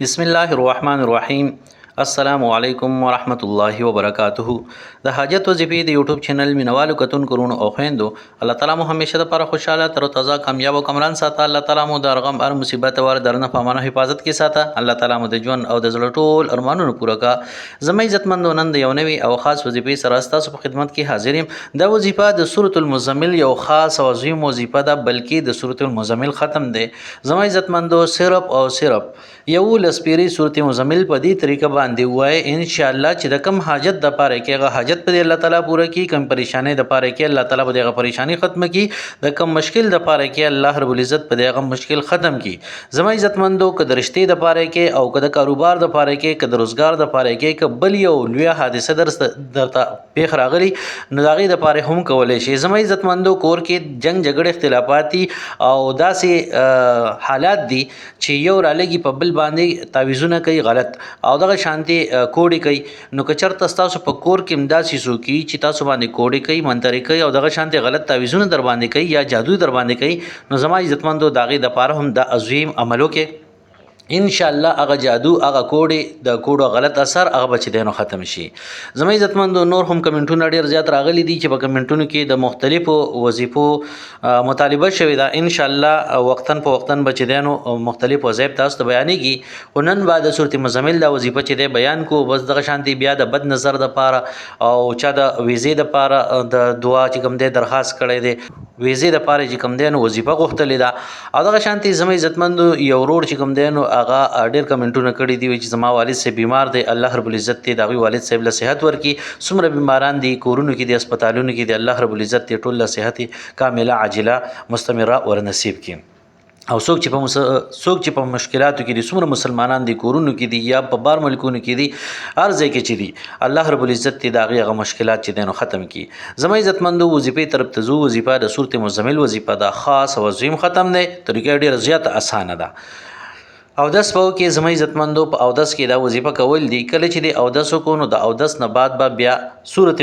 بسم الله الرحمن الرحیم. السلام علیکم ورحمت الله وبرکاته. د حاجت وظیفې د یوټیوب چینل مینوالو کتونکو ورونو او خويندو، الله تعالی مو همیشه د پر خوشاله تر تازه کامیاب او کمران ساته. الله تعالی مو د رغم ار مصیبت ور درنه پامانه حفاظت کې ساته. الله تعالی مو د ژوند او د زړه ټول ارمانونو پوره کا. زمي عزتمندو نن د یو نوي او خاص وظیفې سره تاسو په خدمت کې حاضر یم. د وظیفه د سورۃ المزمل یو خاص او عظیم وظیفه ده، بلکې د سورۃ المزمل ختم ده. زمي عزتمندو صرف او صرف یو لسپيري سورۃ المزمل په دې طریقه باندې وای ان شاء الله چې د کم حاجت د پاره کې هغه حاجت په الله تعالی پوره کی، کم پریشانی د پاره کې الله تعالی به دغه پریشانی ختم کی، د کم مشکل د پاره کې الله رب العزت په دغه مشکل ختم کی. زما عزتمندو که د رشتې د پاره کې او که د کاروبار د پاره کې که د روزګار د پاره کې که بل یو لوی حادثه درته پیښ راغلی نو داغه د پاره هم کولای شي. زما عزتمندو کور کې جنگ جګړه اختلافاتي او داسې حالات دي چې یو را لګي په بل باندې تعویذونه کوي غلط او دغه شانتي کوډي کوي. نو که چرته تاسو په کور کې امداسي سو کی چې تاسو باندې کوډي کوي منتري کوي او دغه شانتي غلط تعویذونه در باندې کوي یا جادو در باندې کوي، نو زما عزتمندو داغه د پاره هم د عظیم عملو کې ان شاء الله هغه جادو هغه کوډي د کوډو غلط اثر هغه بچ دینو ختم شي. زما عزتمندو نور هم کمنټونه ډیر زیات راغلي دي چې په کمنټونو کې د مختلفو وظیفو مطالبه شوې ده. ان شاء الله وقتن په وقتن بچ دینو مختلف وظایف تاسو ته بیانېږي. ونن بعد سورۃ مزمل دا وظیفه چې د بیان کو بس دغه شانتي بیا د بد نظر د پاره او چا د ویزې د پاره د دعا چې کوم د درخواست کړي دي ویزې د پاره چې کوم دینو وظیفه غوښتلې ده او دغه شانتي زما عزتمندو یو روړ چې کوم دینو هغه ډېر کمنټونه کړي دي چې زما والد سے بیمار دی، الله رب العزت ته دغه والد صاحب له صحت ورکي. څومره بیماران دي کورونو کې دي هسپتالونو کې دي، الله رب العزت ته ټول له صحت کامله عاجله مستمره ور نصیب کړي. او څوک چې په مشکلاتو کې دي، څومره مسلمانان دي کورونو کې دي یا په بار ملکونو کې دي، هر ځای کې چې دي الله رب العزت ته دغه هغه مشکلات چې دینو ختم کړي. زما عزتمندو وظیفه طرف ته زو وظیفه د سورۃ مزمل وظیفه دا خاص او عظیم ختم نه طریقې ډیره زیات اسانه ده. او داس په کې زما عزتمندو په او داس کې دا وظیفه کول دي. کله چې د او داس کو نو د او داس نه بعد بیا سورۃ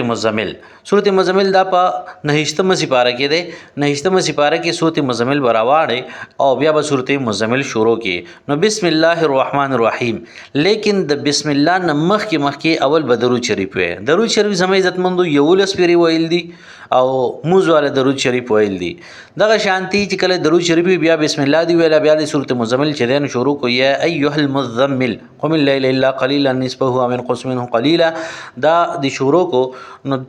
مزمل دا په 9مه سپاره کې ده. 9مه سپاره کې سورۃ مزمل براواړي او بیا به سورۃ مزمل شروع کې. نو بسم الله الرحمن الرحیم، لیکن د بسم الله نه مخکې اول به درود شریف وي. درود شریف زما عزتمندو یو لسپری ویل دي او موږ ول درود شریف ویل دي. دغه شانتي چې کله درود شریف بیا بسم الله دی ویل بیا د سورۃ مزمل چې دین شروع کو یا ایها المزمل قم الليل الا قليلا نصفه او انقص منه قليلا. دا د شروع کو نو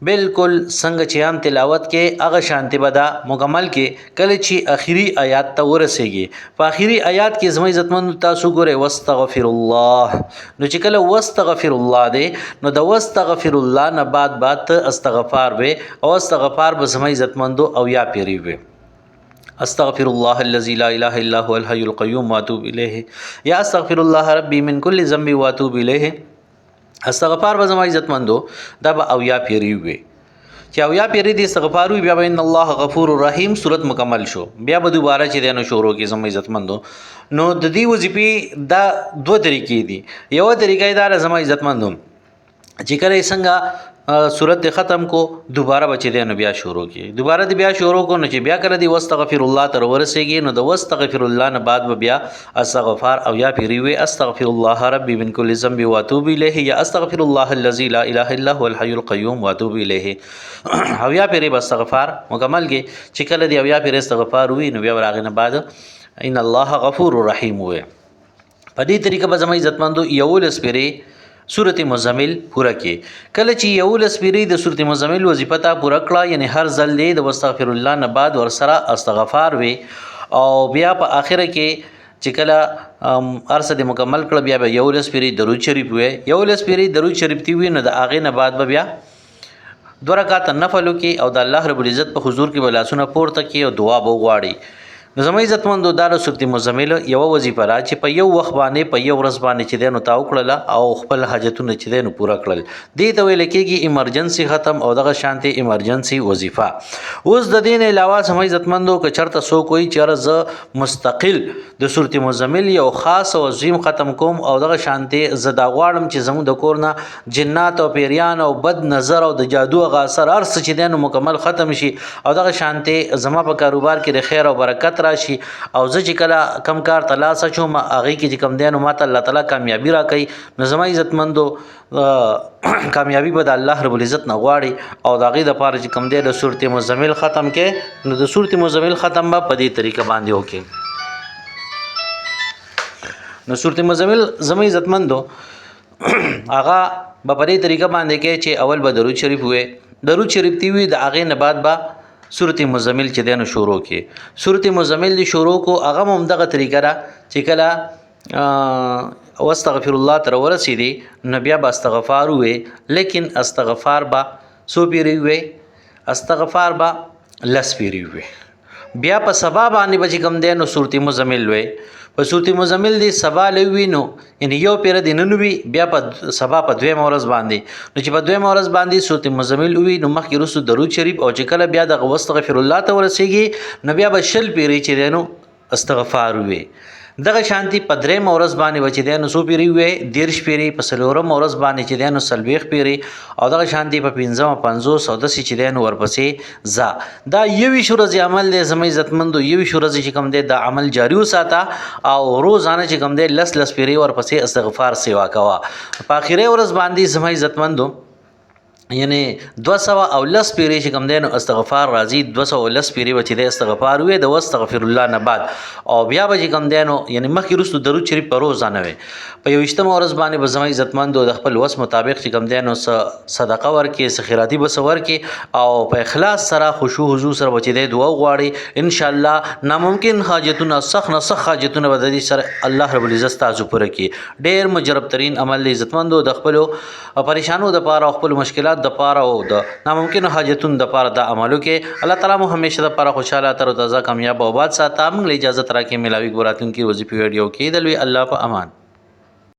بالکل څنګه چې عام تلاوت کې هغه شانتي بدا مکمل کې کله چې اخیری آیات ته ورسېږي. په اخیری آیات کې زما عزتمند تاسو ګوره واستغفر الله. نو چې کله واستغفر الله دی نو د واستغفر الله نه بعد استغفار وي او استغفار به زما عزتمندو او یا پیری وي. استغفر الله الذي لا اله الا هو الحي القيوم واتوب اليه یا استغفر الله ربي من كل ذنب واتوب اليه. استغفار به زما عزتمندو دا به او یا پیری وي چې او یا پیری دي استغفار وي بیا به ان الله غفور رحیم صورت مکمل شو. بیا به دوباره چې دینو شروع کې زما عزتمندو نو د دې وظیفې دا دوه طریقې دي. یو طریقې دا زما عزتمندو چې کله څنګه صورت ختم کو دوباره بچی دی نو بیا شروع کی، دوباره دی بیا شروع کو نو چې بیا کړه دی واستغفر الله تر ورسېږي نو د واستغفر الله نه بعد بیا استغفار او یا پیری وی استغفر الله ربي من كل ذنب واتوب اليه یا استغفر الله الذي لا اله الا هو الحي القيوم واتوب اليه او یا پیری استغفار مکمل کی. چې کله دی او یا پیری استغفار وی نو بیا راغنه بعد ان الله غفور رحیم وی. په دې طریقه به زما عزتمندو یول سپری سورۃ مزمل پورا کې. کله چې یو لسپری د سورۃ مزمل وظیفه تا پورا کړه یعنی هر ځل دې د واستغفر الله نه بعد ور سره استغفار وي او بیا په اخره کې چې کله ارسه د مکمل کړه بیا به یو لسپری درود شریف وي. یو لسپری درود شریف دی وي نو د اغه نه بعد بیا 2 رکعات نفل کې او د الله رب العزت په حضور کې بلاسونه پورته کې او دعا وغواړي. نو زما عزتمندو دا سورۃ مزمل یو وظیفه را چې په یو وخت باندې په یو ورځ باندې چې دینو تاو کړل او خپل حاجتونه چې دینو پورا کړل. دې ته ویل کېږي ایمرجنسي ختم او دغه شانتي ایمرجنسي وظیفه. اوس د دین علاوه زما عزتمندو که چرته سو کوئی چرته مستقل د سورۃ مزمل یو خاص او عظیم ختم کوم او دغه شانتي زدا غواړم چې زمو د کورنا جنات او پیریان او بد نظر او د جادو غاثر ارس چې دینو مکمل ختم شي او دغه شانتي زما په کاروبار کې د خیر او برکت راشي او زه چې کله کم کار ته لاس اچوم هغې کې چې کم دی نو ماته الله تعالی کامیابي راکوي نو زما عزتمندو کامیابي به د الله رب العزت نه غواړي او د هغې دپاره چې کم دی د سورت مزمل ختم کې نو د سورت مزمل ختم به په دې طریقه باندې وکړي نو سورت مزمل زما عزتمندو هغه به په دې طریقه باندې کې چې اول به درود شریف وې درود شریف تی وي د هغې نه بعد به سورت مزمل چې دی نو شروع کې سورت مزمل دی شروع کو هغه هم همدغه طریقه ده چې کله واستغفر الله تر ورسېدي نو بیا به استغفار وې لیکن استغفار به څو پیرې وې استغفار به لس پیرې وې بیا په سبا باندې به چې کوم دی نو سورت مزمل وې په سورت مزمل دی سبا لوي نو یعنی یو پیر دی نن وی بیا په سبا په دویم ورځ باندې نو چې په دویم ورځ باندې سورت مزمل وی نو مخکې رسو درود شریف او چې کله بیا د واستغفر الله ته ورسیږي نو بیا به شل پیری چې دی نو استغفار وی دغه شانتی په دریم ورځ باندې بچی دی نو سو پیری وی دیرش پیری په سلورم ورځ باندې چې دی نو سلويخ پیری او دغه شانتی په پنځم 500 او 10 چې دی نو ورپسې ز دا یوي شورز عمل دی زمي عزتمندو یوي شورز چې کوم دی د عمل جاری وساته او روزانه چې کوم دی لس پیری ورپسې استغفار سیوا کوا په اخیری ورځ باندې زمي عزتمندو یعنی 200 او لس پیری چې کوم دی نو استغفار راځي 200 او لس پیری و چې د استغفار وي د واستغفر الله نه بعد او بیا به چې کوم دی نو یعنی مخکې رسو درود شریف په روزانه وي په 28 ورځ باندې به زما عزتمندو د خپل وس مطابق چې کوم دی نو صدقه ورکړي خیراتي به ورکړي او په اخلاص سره خشوع حضور سره بچی دی دعا غواړي ان شاء الله ناممکن حاجتونه سخت حاجتونه به د سره الله رب العزت تاسو پوره کړي ډیر مجرب ترين عمل عزتمندو د خپل پریشانو د پاره خپل مشکلات د پاره او د ناممکن حاجتونو د پاره د عملو کې الله تعالی مو همیشه د پاره خوشاله تر تازه کامیاب او آباد ساته موږ له اجازه ترا کې ملاوي ګوراتون کې وظیفه ویډیو کې دلوي الله په امان